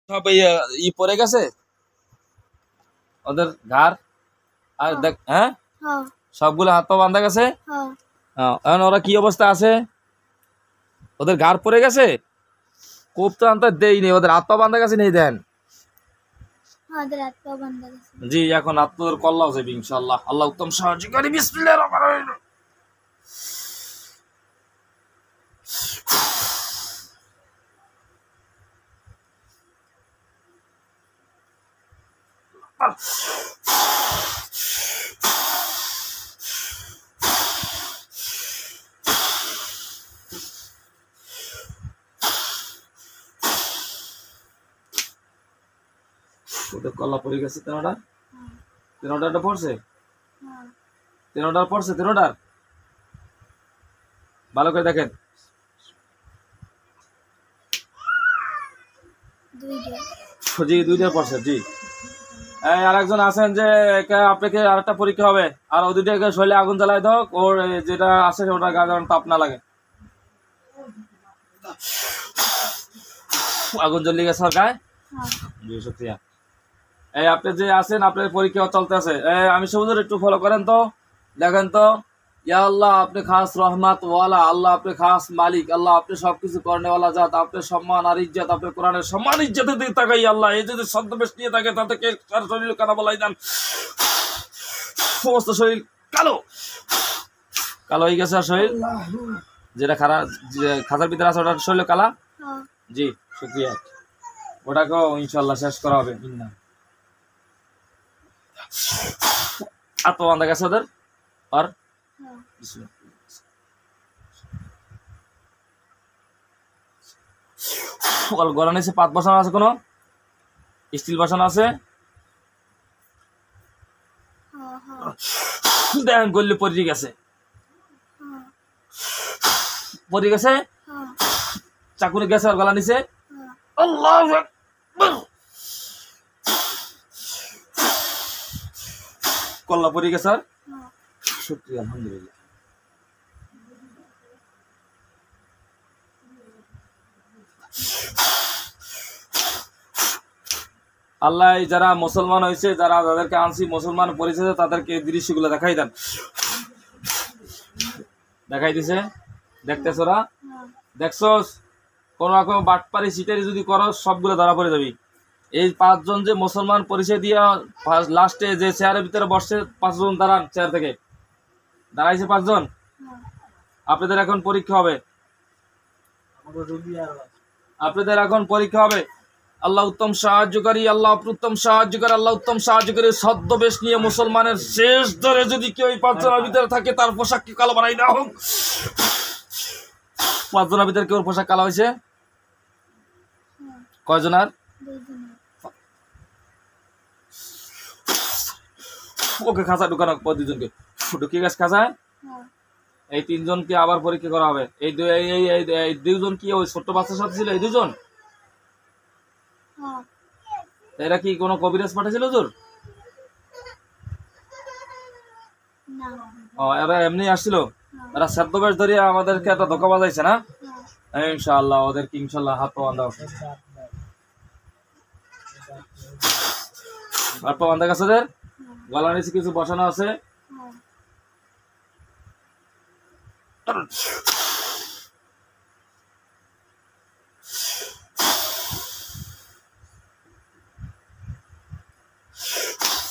সব ই পড়ে গেছে ওদের ঘাড় আর দেখ হ্যাঁ সবগুলো হাত পা বাঁধা গেছে। এখন ওরা কি অবস্থা আছে? ওদের ঘাড় পড়ে গেছে, কোপ তো আনতে দেয়নি, ওদের হাত পা বাঁধা গেছে নেই দেন। জি এখন আপনাদের কল্লা আছে ইনশাআল্লাহ, আল্লাহ উত্তম সাহায্য করি। বিসমিল্লাহির রহমানির রহিম। ওদের কল্লা পড়ে গেছে তেরোটা পড়ছে, তেরোটার পড়ছে, তেরোটার ভালো করে দেখেন। জি দুইটার পড়ছে। জি আরেকজন আছেন যে আপনাকে আরেকটা পরীক্ষা হবে, আর ওই দুইটাকে শরীরে আগুন জ্বালাই দাও, ওর যেটা আছে ওটা গা যেন তাপ না লাগে। আগুন জ্বলি গেছে গায়ে। জি শুকরিয়া। আপনি যে আছেন আপনার পরীক্ষা চলতে আছে, আমি সবুজের একটু ফলো করেন তো, দেখেন তো। ইয়া আল্লাহ আপনি খাস রহমত ওয়ালা, আল্লাহ আপনি খাস মালিক, আল্লাহ আপনি সবকিছু করনেওয়ালা জাত, আপনার সম্মান আর ইজ্জত, আপনার কোরআনের সম্মান ইজ্জতের দিকে তাকাই আল্লাহ। এই যদি ছদ্মবেশ নিয়ে থাকে তাদেরকে শরীর কানা বলাই দেন, সমস্ত শরীর কালো কালো হয়ে গেছে। আর শরীর যেটা খাতার ভিতরে আছে ওটার শরীর কালা। জি শুকরিয়া, ওটাকেও ইনশাল্লাহ শেষ করা হবে। আত্মা বান্ধা গেছে ওদের। আর গলা নিচে পাত বসানো আছে, কোনো স্টিল বসানো আছে দেখেন, গল্লি পড়ে গেছে, পড়ে গেছে, চাকুনি গেছে আর গলা নিচে। আল্লাহু আকবার, কল্লা পড়ে গেছে। আর শুকরিয়া, আলহামদুলিল্লাহ। আল্লাহ যারা মুসলমান হয়েছে, যারা যাদেরকে আনছি মুসলমান পরিচয়, তাদেরকে দৃশ্যগুলো দেখাই দেন। দেখাই দিছে, দেখতেছ ওরা, দেখছস? কোন রকম বাটপারি সিটারি যদি করো সবগুলো ধরা পড়ে যাবি। এই পাঁচজন যে মুসলমান পরিচয় দিয়া লাস্টে যে চেয়ারের ভিতরে বসছে, পাঁচজন দাঁড়ান, চেয়ার থেকে দাঁড়াইছে পাঁচজন। আপনাদের এখন পরীক্ষা হবে, আপনাদের এখন পরীক্ষা হবে। আল্লাহ উত্তম সাহায্যকারী, আল্লাহ উত্তম সাহায্যকারী, আল্লাহ উত্তম সাহায্যকারী। ছদ্মবেশ নিয়ে মুসলমানের শেষ ধরে যদি কেউ পাঁচজনের ভিতরে থাকে, তার পোশাক কি কালো বানাই না হোক। পাঁচজনের ভিতরে কেউ পোশাক কালো হয়েছে? কয়জনার? ওকে খাঁচা ঢুকানো, দুজনকে ঢুকিয়ে গেছে খাঁচায়। এই তিনজনকে আবার পরীক্ষা করা হবে। এই দুজন কি ওই ছোট্ট বাচ্চার সাথে ছিল? এই দুজন এরা কি কোনো কবিরাজ পাঠাইছিল তোর? এরা এমনি আসছিল, এরা ছদ্মবেশ ধরিয়া আমাদেরকে একটা ধোকা বাজাইছে না? ইনশাআল্লাহ ওদেরকে ইনশাআল্লাহ হাত পা বাঁধা, হাত পা বাঁধা গেছে। ওদের গলার নিচে কিছু বসানো আছে।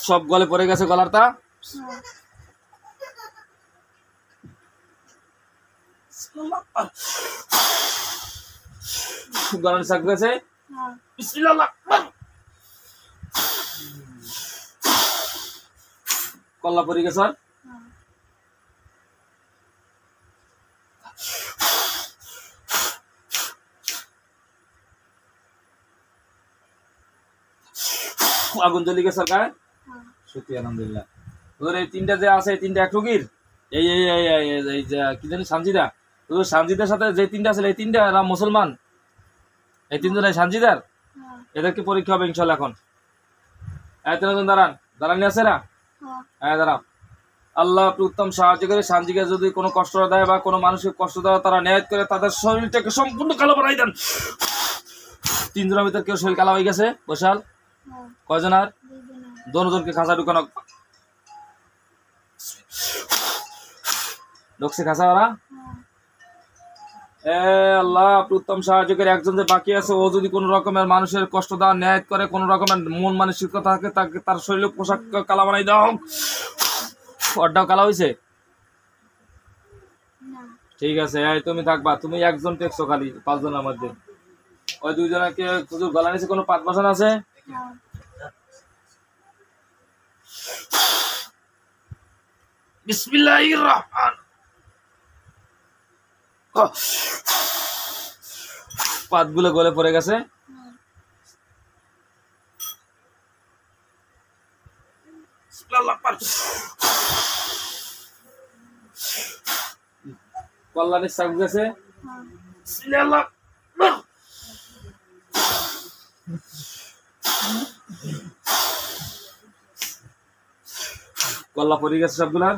সব গলে পড়ে গেছে গলারটা। গলার নিচে গেছে। বিসমিল্লাহ, কল্লা পড়ে গেছে। আগুন জ্বলি গেছে গায়ে। শুকরিয়া, আলহামদুলিল্লাহ। তোর এই তিনটা যে আছে, এই তিনটা এক রোগীর, এই এই এই যে কি জানি সানজিদা, তোর সানজিদার সাথে যে তিনটা আছে এই তিনটা এরা মুসলমান। এই তিনজন সানজিদার, এদেরকে পরীক্ষা হবে ইনশাল্লাহ। এখন তিনজন দাঁড়ান, দাঁড়ানি আছে না? হ্যাঁ দাঁড়াও। আল্লাহ আপনি উত্তম সাহায্য করে। সানজিকে যদি কোনো কষ্ট দেয় বা কোনো মানুষকে কষ্ট দেওয়া তারা ন্যায় করে, তাদের শরীরটাকে সম্পূর্ণ কালো বানাই দেন। তিনজনের ভিতর কেউ শরীর কালা হয়ে গেছে? বসাল কয়জন? আর দোনোজনকে খাঁচা ঢুকানো ঢুকছে খাঁচা ওরা? আল্লাহ উত্তম সাহায্য করে। একজন যে বাকি আছে, ও যদি কোনো রকমের মানুষের কষ্ট দেওয়া ন্যায় করে, কোনো রকমের মন মানসিকতা থাকে, তাকে তার শরীরে পোশাক কালা বানাই দাও। ওরটাও কালা হয়েছে? ঠিক আছে, তুমি থাকবা, তুমি একজন টেকছো খালি 5 জনের মধ্যে। ওই 2 জনকে হুজুর গলা নিচে কোনো পাত বসানো আছে? বিসমিল্লাহির রহমান। পাতগুলো গলে পড়ে গেছে। কল্যাণের চাক গেছে। কল্লা পড়ে গেছে সবগুলার।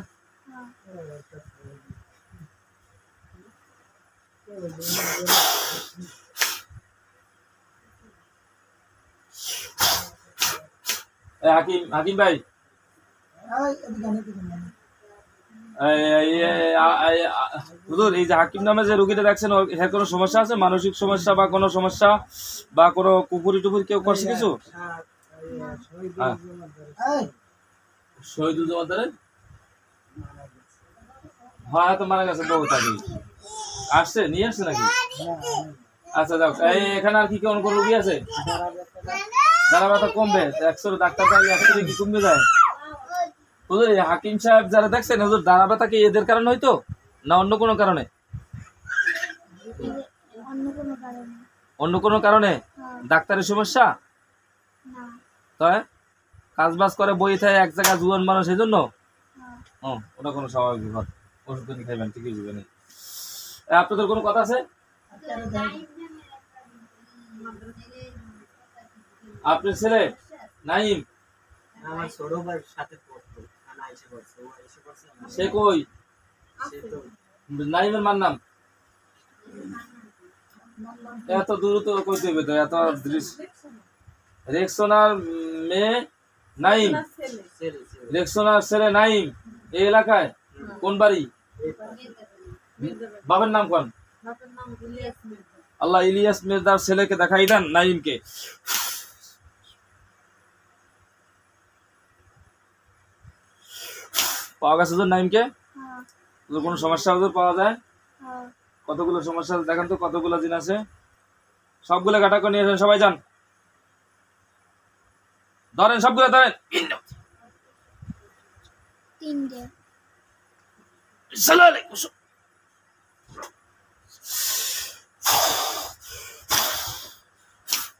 হাকিম, হাকিম ভাই, হুজুর এই যে হাকিম নামে যে রুগীটা দেখছেন, এর কোনো সমস্যা আছে? মানসিক সমস্যা বা কোনো সমস্যা বা কোনো কুপুরি টুপুরি কেউ করছে কিছু? শহীদুল জমাদারের হ্যাঁ তো মারা গেছে বহু তাকে। আসছে, নিয়ে আসছে নাকি? আচ্ছা যাও, এখানে আর কি কোন কোন রুগী আছে? দাঁড়া ব্যথা কমবে 100 ডাক্তার চাইলে 100 কি কমবে যায়? হুজুর এই হাকিম সাহেব যারা দেখছেন, হুজুর দাঁড়া ব্যথা কি এদের কারণে হইতো না অন্য কোনো কারণে? অন্য কোনো কারণে? ডাক্তারের সমস্যা? তাই কাজ বাজ করে বই থাকে এক জায়গায় জুয়ান মানুষ, এই জন্য ওটা কোনো স্বাভাবিক ব্যাপার। ওষুধ নিয়ে খাইবেন, ঠিকই যাবেন। আপনাদের কোনো কথা আছে? আপনার ছেলে নাইম, আমার ছোট ভাই সাথে পড়তো, খানা এসে পড়ছে, ও এসে পড়ছে। সে কই? সে তো নাইমের মার নাম? এত দূর তো কই দেবে তো, এত রেক্সোনার মেয়ে নাইম, রেক্সোনার ছেলে নাইম এই এলাকায়? কোন বাড়ি? বাবার নাম কোন? আল্লাহ ইলিয়াস মির্জার ছেলেকে দেখাই দেন নাইমকে। পাওয়া গেছে তো নাইমকে? কোনো সমস্যা ওদের পাওয়া যায়? কতগুলো সমস্যা দেখেন তো, কতগুলো দিন আছে? সবগুলো কাটা করে নিয়ে আসেন, সবাই যান, ধরেন সবগুলো ধরেন।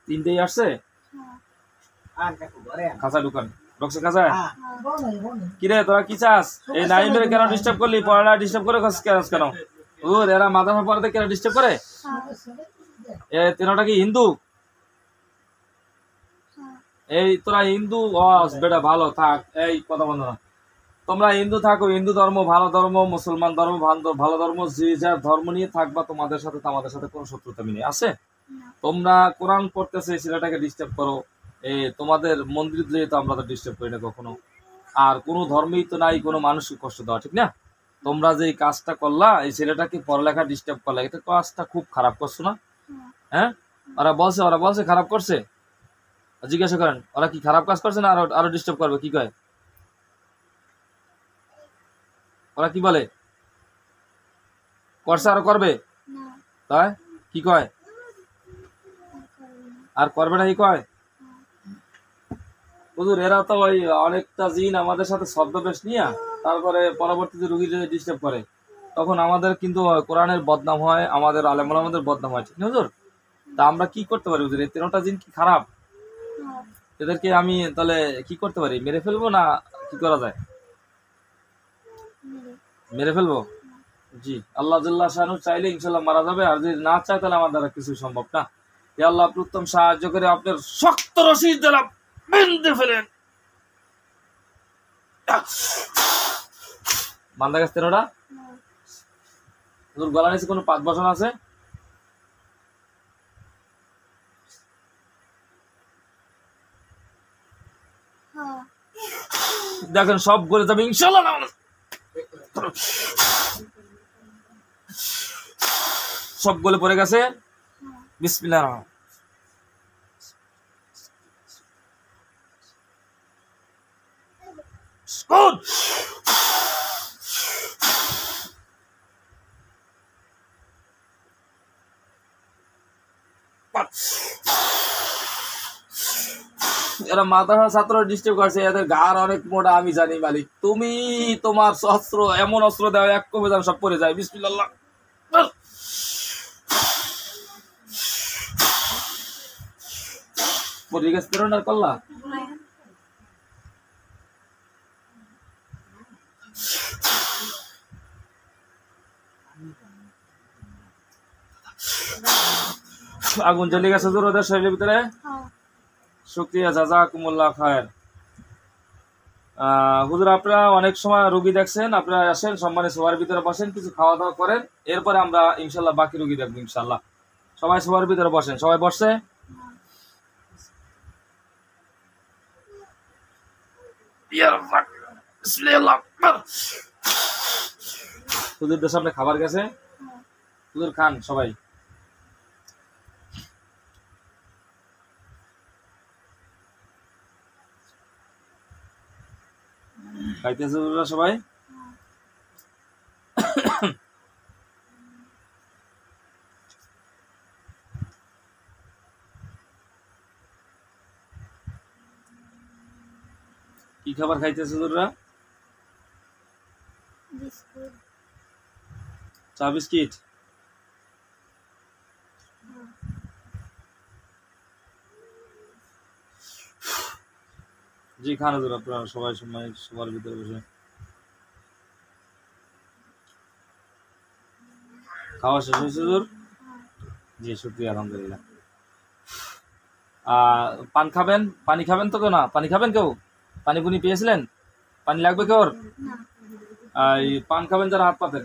3টেই আসছে। খাঁচা ঢুকান, ঢুকছে খাঁচায়। কিরে তোরা কি চাস? এই নাইমের কেন ডিস্টার্ব করলি? পড়াটা ডিস্টার্ব করে কেন? ওর এরা মাদ্রাসা পড়াতে কেন ডিস্টার্ব করে? তেনাটা কি হিন্দু? এই তোরা হিন্দু বেটা, ভালো থাক, এই কথা বন্ধ না। তোমরা হিন্দু থাকো, হিন্দু ধর্ম ভালো ধর্ম, মুসলমান ধর্ম ভালো ধর্ম, যে যার ধর্ম নিয়ে থাকবা, তোমাদের সাথে আমাদের সাথে কোনো শত্রুতা নেই আছে। তোমরা কোরআন পড়তেছে, ছেলেটাকে ডিস্টার্ব করো, তোমাদের মন্দির যেহেতু আমরা তো ডিস্টার্ব করি না কখনো। আর কোনো ধর্মেই তো নাই কোনো মানুষকে কষ্ট দেওয়া, ঠিক না? তোমরা যে কাজটা করলা, এই ছেলেটাকে পড়ালেখা ডিস্টার্ব করলা, এটা কাজটা খুব খারাপ করছো না? হ্যাঁ, ওরা বলছে খারাপ করছে? জিজ্ঞাসা করেন ওরা কি খারাপ কাজ করছে না আরো ডিস্টার্ব করবে? কি কয় ওরা? কি বলে? করছে আরো করবে? তাই কি কয়? আর করবে না কি কয়? হুজুর এরা তো ওই অনেকটা জিন আমাদের সাথে ছদ্মবেশ নিয়ে তারপরে পরবর্তীতে রুগী যদি ডিস্টার্ব করে, তখন আমাদের কিন্তু কোরআনের বদনাম হয়, আমাদের আলেম ওলামাদের বদনাম হয়, ঠিক না হুজুর? তা আমরা কি করতে পারি হুজুর? এই 13টা জিন কি খারাপ? এদেরকে আমি তাহলে কি করতে পারি? মেরে ফেলবো না কি করা যায়? মেরে ফেলবো? জি, আল্লাহ জাল্লাহ শানু চাইলে ইনশাল্লাহ মারা যাবে, আর যদি না চায় তাহলে আমার দ্বারা কিছু সম্ভব না। হে আল্লাহ আপনি উত্তম সাহায্য করে আপনার শক্ত রশি দ্বারা বেঁধে ফেলেন। বান্দা গেছে 13টা। তোর গলা নিচে কোনো পাত বসানো আছে? দেখেন সব গলে যাবে ইনশাআল্লাহ। সব গলে পড়ে গেছে। বিসমিল্লাহির রহমানির রহিম। Good. এরা মাদ্রাসা ছাত্র ডিস্টার্ব করছে, এদের গার অনেক মোটা আমি জানি মালিক। তুমি তোমার অস্ত্র এমন অস্ত্র দাও এক কমে যান সব পড়ে যায়। বিসমিল্লাহ। পড়ে গেছে তেরোনার কল্লা। আগুন জ্বলে গেছে হুজুর ওদের শরীরের ভিতরে। শুকরিয়া, জাযাকুমুল্লাহ খায়ের। হুজুর আপনারা অনেক সময় রোগী দেখছেন, আপনারা আসেন সম্মানে সবার ভিতরে বসেন, কিছু খাওয়া দাওয়া করেন, এরপরে আমরা ইনশাল্লাহ বাকি রোগী দেখবো ইনশাল্লাহ। সবাই সবার ভিতরে বসেন। সবাই বসছে? হুজুরদের সামনে খাবার গেছে, হুজুর খান সবাই। খাইতেছে হুজুররা সবাই? কি খাবার খাইতেছে হুজুররা? চা বিস্কিট। জি খান হুজুর, আপনারা সবাই সময় সবার ভিতরে বসে খাওয়া শেষ হয়েছে হুজুর? জি শুকরিয়া, আলহামদুলিল্লাহ। পান খাবেন? পানি খাবেন তো? কেউ না পানি খাবেন? কেউ পানি পুনি পেয়েছিলেন? পানি লাগবে কেউ? এই পান খাবেন যারা হাত পাতেন।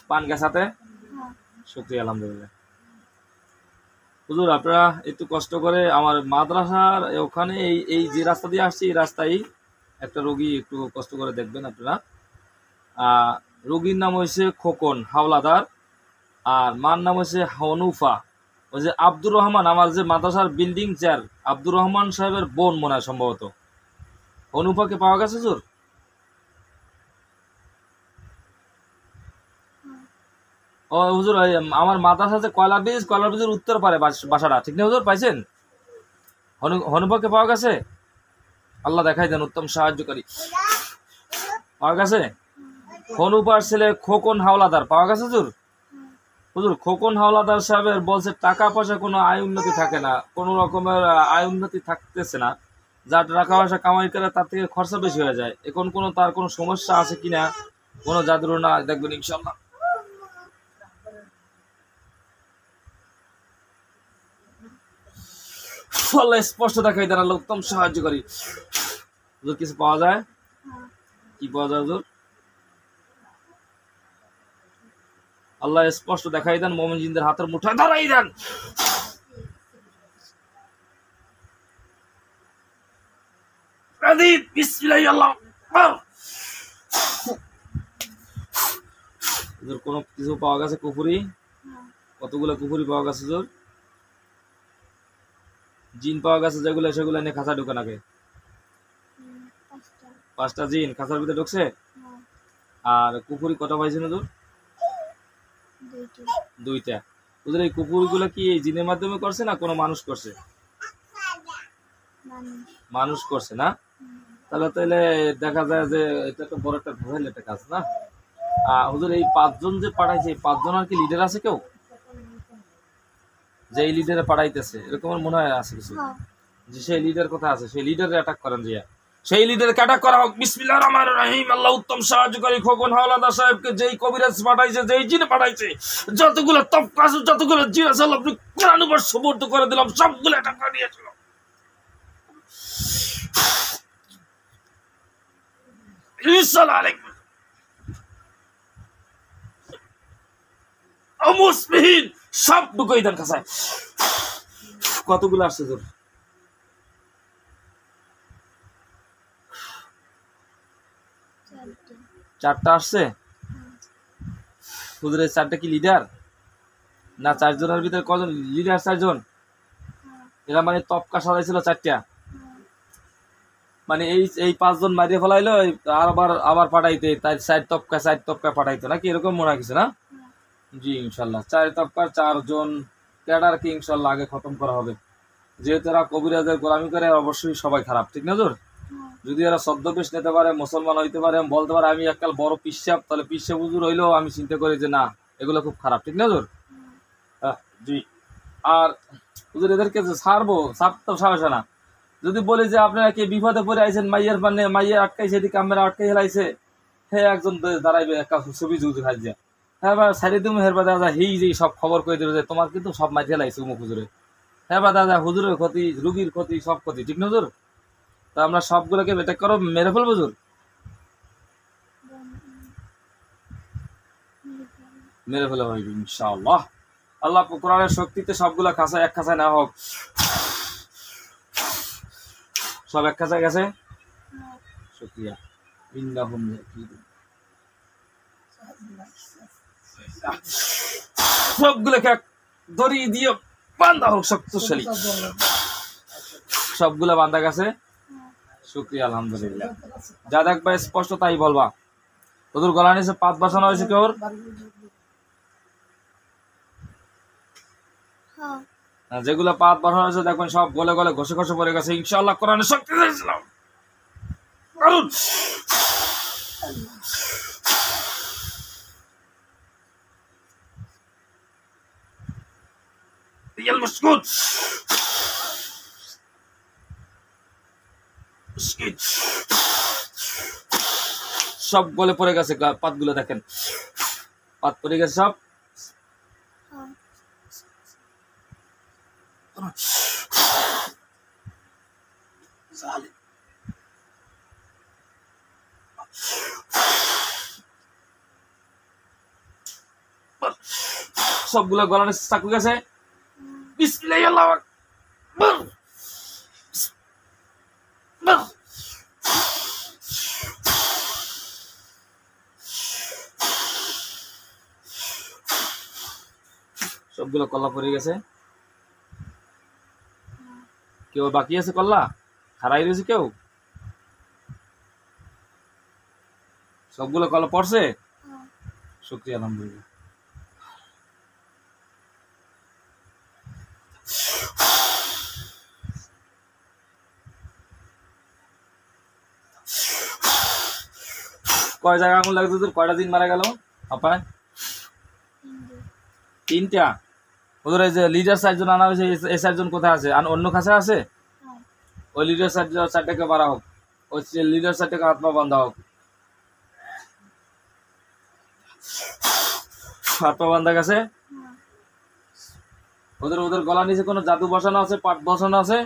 পান গেছাতে? শুকরিয়া, আলহামদুলিল্লাহ। হুজুর আপনারা একটু কষ্ট করে আমার মাদ্রাসার ওখানে এই যে রাস্তা দিয়ে আসছি এই রাস্তায় একটা রোগী একটু কষ্ট করে দেখবেন আপনারা। রোগীর নাম হয়েছে খোকন হাওলাদার, আর মার নাম হয়েছে হনুফা। ওই যে আব্দুর রহমান, আমার যে মাদ্রাসার বিল্ডিং চেয়ার আব্দুর রহমান সাহেবের বোন মনে হয় সম্ভবত। হনুফাকে পাওয়া গেছে হুজুর? ও হুজুর আমার মাদ্রাসা যে কয়লা ব্রিজের উত্তর পারে বাসাটা, ঠিক না হুজুর? পাইছেন? হনুফাকে পাওয়া গেছে? আল্লাহ দেখাই দেন উত্তম সাহায্যকারী। পাওয়া গেছে? হনুফার ছেলে খোকন হাওলাদার পাওয়া গেছে হুজুর? হুজুর খোকন হাওলাদার সাহেবের বলছে টাকা পয়সা কোনো আয় উন্নতি থাকে না, কোনো রকমের আয় উন্নতি থাকতেছে না, যার টাকা পয়সা কামাই করে তার থেকে খরচা বেশি হয়ে যায়। এখন তার কোনো সমস্যা আছে কিনা, কোনো জাদুর না দেখবেন ইনশাল্লাহ। আল্লাহ স্পষ্ট দেখাই দেন, আল্লাহ উত্তম সাহায্যকারী। হুজুর কিছু পাওয়া যায়? কি পাওয়া যায় হুজুর? আল্লাহ স্পষ্ট দেখাই দেন, মোমিন জিনদের হাতের মুঠায় ধরাই দেন। কোনো কিছু পাওয়া গেছে? কুফুরি? কতগুলো কুফুরি পাওয়া গেছে হুজুর? জিন পাওয়া গেছে যেগুলো, সেগুলো এনে খাঁচা ঢুকে নাকি? 5টা জিন খাঁচার ভিতরে ঢুকছে। আর কুফুরি কত পাইছেন হুজুর? 2টা। হুজুর এই কুফুরি গুলো কি এই জিনের মাধ্যমে করছে না কোনো মানুষ করছে? মানুষ করছে না? তাহলে দেখা যায় যে এটা তো বড় একটা ভেজাল একটা কাজ না। হুজুর এই 5 জন যে পাঠাইছে, এই 5 জনের কি লিডার আছে কেউ? যে এই লিডারে পাঠাইতেছে এরকম মনে হয় আছে কিছু, যে সেই লিডার কোথায় আছে? সেই লিডারে অ্যাটাক করেন যে, সেই লিডারকে অ্যাটাক করা হোক। বিসমিল্লাহির রহমানির রহিম। আল্লাহ উত্তম সাহায্যকারী খোকন হাওলাদার সাহেবকে যেই কবিরাজ পাঠাইছে, যেই জিন পাঠাইছে, যতগুলো তফকাস যতগুলো জিন আছে আল্লাহ আপনি কোরআন উপর সুবর্দ করে দিলাম, সবগুলো অ্যাটাক করে দিয়েছিল। ইসলাম আলাইকুম অমুসলিম সব ঢুকাই দেন কাঁচায়। কতগুলো আসছে তোর? চারটা আসছে। হুজুরের চারটা কি লিডার না? চারজনের ভিতরে কজন লিডার? চারজন। এরা মানে তপকা সাজাইছিল চারটা, মানে এই 5 জন মারিয়ে ফেলাইলো, আবার আবার পাঠাইতে তাই 4 তপকা পাঠাইতো নাকি, এরকম মনে হয় কিছু না? জি ইনশাল্লাহ 4 তপকার 4 জন ক্যাডারকে ইনশাল্লাহ আগে খতম করা হবে। যেহেতু এরা কবিরাজের গোলামি করে, অবশ্যই সবাই খারাপ, ঠিক না হুজুর? যদি এরা ছদ্মবেশ নিতে পারে, মুসলমান হইতে পারে, বলতে পারে আমি এককাল বড় পিসাব, তাহলে পিসাব হুজুর হইলেও আমি চিন্তা করি যে না, এগুলো খুব খারাপ, ঠিক না হুজুর? জি। আর হুজুর এদেরকে যে ছাড়বো, ছাড়তে সাহস হয় না। যদি বলি যে আপনারা কি বিপদে পড়ে আইছেন, মাইয়ের মানে মাইয়ের আটকাইছে, এদিকে আমরা আটকাই হেলাইছে, হে একজন দাঁড়াইবে একটা ছবি জুজু খাইছে, হ্যাঁ বা সারি তুমি হেরবা দাদা হেই যে সব খবর করে দেবে যে তোমার কিন্তু সব মাইর হেলাইছে উমুক হুজুরে, হ্যাঁ বা দাদা হুজুরের ক্ষতি, রুগীর ক্ষতি, সব ক্ষতি, ঠিক না হুজুর? তা আমরা সবগুলোকে বেটেক করো, মেরে ফেলবো হুজুর, মেরে ফেলে হইবে ইনশাআল্লাহ। আল্লাহ কোরআনের শক্তিতে সবগুলা খাঁচা এক খাঁচায় না হোক, সব এক খাঁচায় গেছে। শুকরিয়া। ইন্নাহুম ইয়াকিদুন। সবগুলোকে দড়ি দিয়ে বান্ধা হোক শক্তিশালী, সবগুলা বান্ধা গেছে। শুকরিয়া আলহামদুলিল্লাহ। যা দেখবা স্পষ্ট তাই বলবা। ওদের গলা নিচে পাত বসানো হয়েছে কেউ? যেগুলো পাত বসানো হয়েছে দেখবেন সব গলে গলে ঘষে ঘষে পড়ে গেছে ইনশাআল্লাহ। কোরআনের শক্তি দিয়েছিলাম। সব গলে পড়ে গেছে, পাতগুলো দেখেন পাত পড়ে গেছে সব। সবগুলো গলার চাকু গেছে। বিসমিল্লাহ আল্লাহু আকবার। সবগুলো কল্লা পড়ে গেছে। কেউ বাকি আছে কল্লা? হারাই রয়েছে কেউ? সবগুলো কল্লা পড়ছে? শুকরিয়া আলহামদুলিল্লাহ। কয় জায়গা আঙুল লাগছে তোর? কয়টা দিন মারা গেল আপায়? 3টা। ওদের এই যে লিডার 4 জন আনা হয়েছে, এই 4 জন কোথায় আছে? অন্য কাছে আছে? ওই লিডার 4টাকে মারা হোক, ওই লিডার 4টাকে হাত পা বান্ধা হোক। হাত পা বান্ধা গেছে। ওদের ওদের গলার নিচে কোনো জাদু বসানো আছে, পাট বসানো আছে?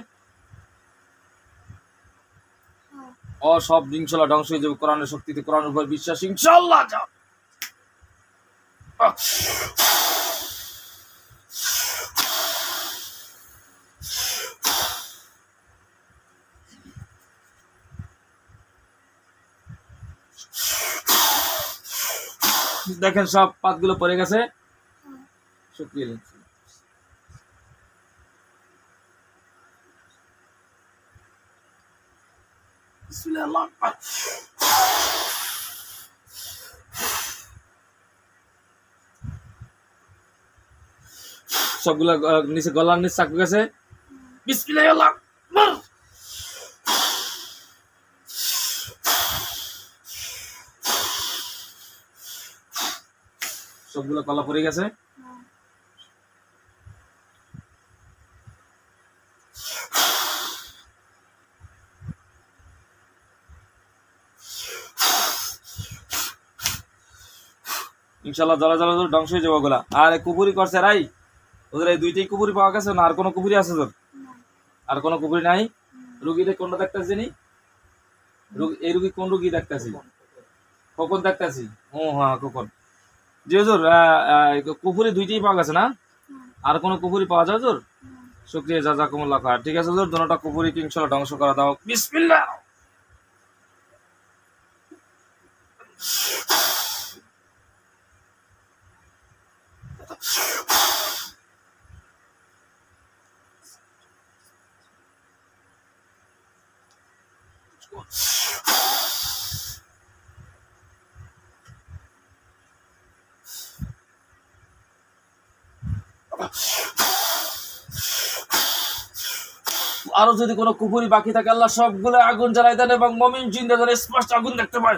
ও সব ইনশাআল্লাহ ধ্বংস হয়ে যাবে কোরআনের শক্তিতে, কোরআনের উপর বিশ্বাস ইনশাআল্লাহ। যাও দেখেন সব পাতগুলো পড়ে গেছে। শুকরিয়া। বিসমিল্লাহ। সবগুলা নিচে গলার নিচে চাকু গেছে। বিসমিল্লাহ আল্লাহু আকবার। সবগুলো কলা পড়ে গেছে। ইনশাআল্লাহ জ্বালা জ্বালা ধ্বংস হয়ে যাবো ওগুলা। আর কুপুরি করছে রাই, ওদের এই 2টাই কুপুরি পাওয়া গেছে না? আর কোনো কুপুরি আছে তোর? আর কোনো কুপুরি নাই? রুগীদের কোনটা দেখতেছি নি? এই রুগী কোন রুগী দেখতেছি? কখন দেখতেছি? ও হ্যাঁ কখন। জি হুজুর কুপুরি 2টাই পাওয়া গেছে না? আর কোনো কুফুরি পাওয়া যায় হুজুর? শুকরিয়া, জাযাকুমুল্লাহ খায়র। ঠিক আছে হুজুর, দুটোটা কুফুরিকে ইনশাআল্লাহ ধ্বংস করা দাও। বিসমিল্লাহ। আরো যদি কোনো কুফুরি বাকি থাকে আল্লাহ সবগুলো আগুন জ্বালাই দেন এবং মুমিন জিন্দা যেন স্পষ্ট আগুন দেখতে পায়।